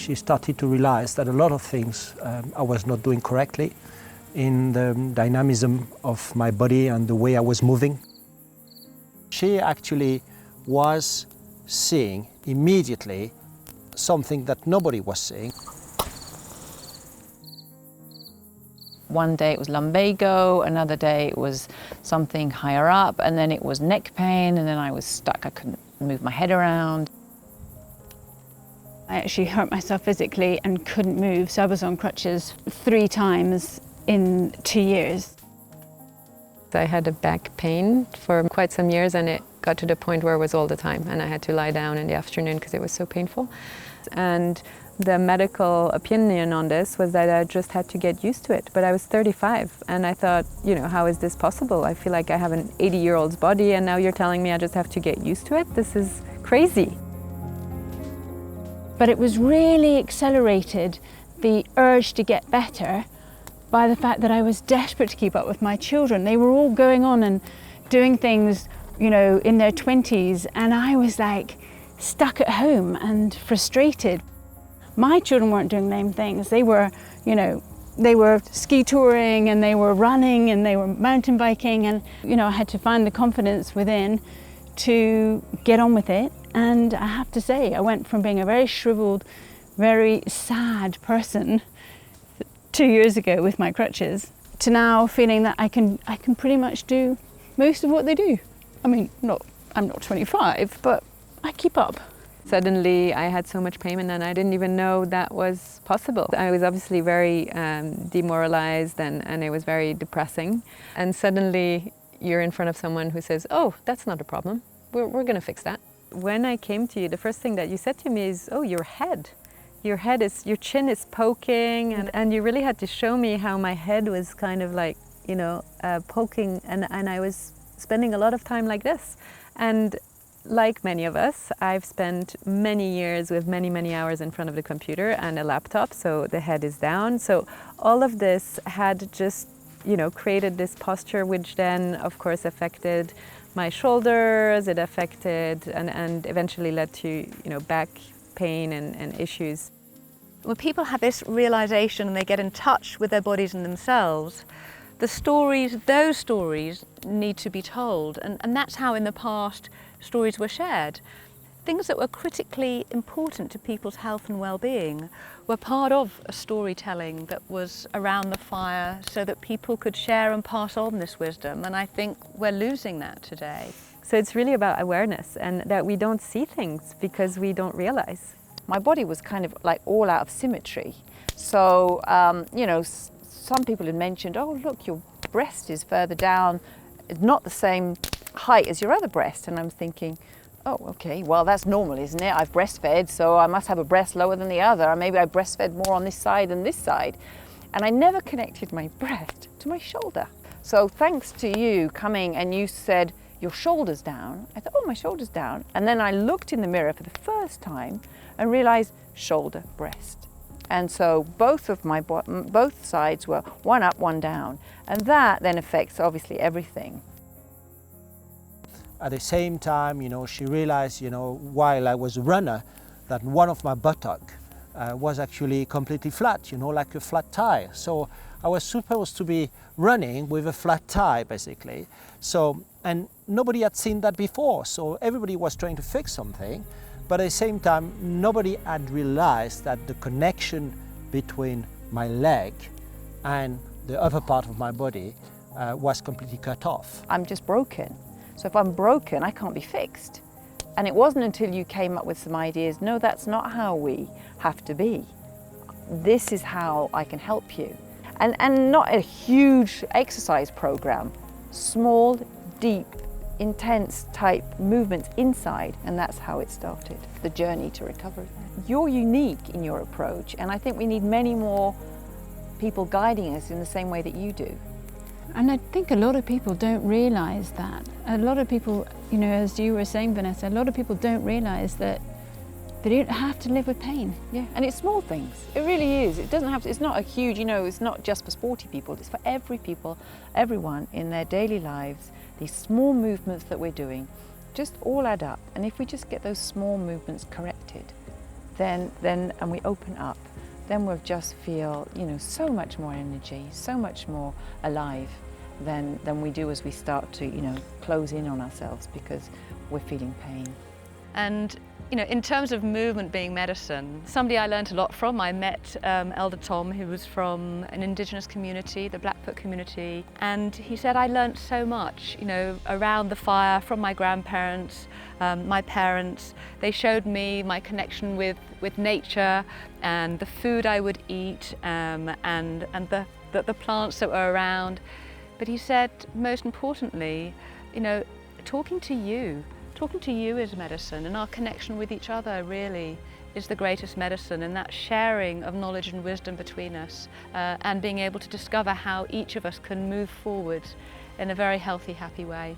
she started to realize that a lot of things I was not doing correctly in the dynamism of my body and the way I was moving. She actually was seeing immediately something that nobody was seeing. One day it was lumbago, another day it was something higher up, and then it was neck pain, and then I was stuck. I couldn't move my head around. I actually hurt myself physically and couldn't move, so I was on crutches 3 times in 2 years. I had a back pain for quite some years, and it got to the point where it was all the time, and I had to lie down in the afternoon because it was so painful. And the medical opinion on this was that I just had to get used to it. But I was 35 and I thought, you know, how is this possible? I feel like I have an 80-year-old's body and now you're telling me I just have to get used to it? This is crazy. But it was really accelerated, the urge to get better, by the fact that I was desperate to keep up with my children. They were all going on and doing things, you know, in their 20s, and I was like stuck at home and frustrated. My children weren't doing the same things. They were, you know, they were ski touring and they were running and they were mountain biking, and, you know, I had to find the confidence within to get on with it. And I have to say, I went from being a very shriveled, very sad person 2 years ago with my crutches to now feeling that I can pretty much do most of what they do. I mean, I'm not 25, but I keep up. Suddenly I had so much pain and I didn't even know that was possible. I was obviously very demoralized and it was very depressing. And suddenly you're in front of someone who says, oh, that's not a problem. We're going to fix that. When I came to you, the first thing that you said to me is, oh, your chin is poking, and you really had to show me how my head was kind of like, you know, poking, and I was spending a lot of time like this. And like many of us, I've spent many years with many hours in front of the computer and a laptop, so the head is down. So all of this had just, you know, created this posture, which then of course affected my shoulders, it affected and eventually led to, you know, back pain and issues. When people have this realization and they get in touch with their bodies and themselves, those stories need to be told. And that's how in the past stories were shared. Things that were critically important to people's health and well-being were part of a storytelling that was around the fire so that people could share and pass on this wisdom. And I think we're losing that today. So it's really about awareness and that we don't see things because we don't realize. My body was kind of like all out of symmetry. So, you know, some people had mentioned, oh, look, your breast is further down. It's not the same height as your other breast. And I'm thinking, oh, okay, well, that's normal, isn't it? I've breastfed, so I must have a breast lower than the other. Or maybe I breastfed more on this side than this side. And I never connected my breast to my shoulder. So thanks to you coming and you said, your shoulder's down. I thought, oh, my shoulder's down. And then I looked in the mirror for the first time and realized shoulder, breast. And so both sides were one up, one down. And that then affects obviously everything. At the same time, you know, she realized, you know, while I was a runner, that one of my buttock was actually completely flat, you know, like a flat tire. So I was supposed to be running with a flat tire, basically. So, and nobody had seen that before. So everybody was trying to fix something. But at the same time, nobody had realized that the connection between my leg and the upper part of my body was completely cut off. I'm just broken. So if I'm broken, I can't be fixed. And it wasn't until you came up with some ideas, no, that's not how we have to be. This is how I can help you. And not a huge exercise program, small, deep, intense type movements inside, and that's how it started, the journey to recovery. You're unique in your approach, and I think we need many more people guiding us in the same way that you do. And I think a lot of people don't realize that. A lot of people, you know, as you were saying, Vanessa, a lot of people don't realize that they don't have to live with pain. Yeah, and it's small things. It really is. It doesn't have to, it's not a huge, you know, it's not just for sporty people. It's for everyone in their daily lives. These small movements that we're doing just all add up. And if we just get those small movements corrected, then and we open up, then we'll just feel, you know, so much more energy, so much more alive than we do as we start to, you know, close in on ourselves because we're feeling pain. And you know, in terms of movement being medicine, somebody I learned a lot from, I met Elder Tom, who was from an Indigenous community, the Blackfoot community, and he said, I learned so much, you know, around the fire from my grandparents, my parents. They showed me my connection with nature and the food I would eat and the plants that were around. But he said, most importantly, you know, talking to you is medicine, and our connection with each other really is the greatest medicine, and that sharing of knowledge and wisdom between us and being able to discover how each of us can move forward in a very healthy, happy way.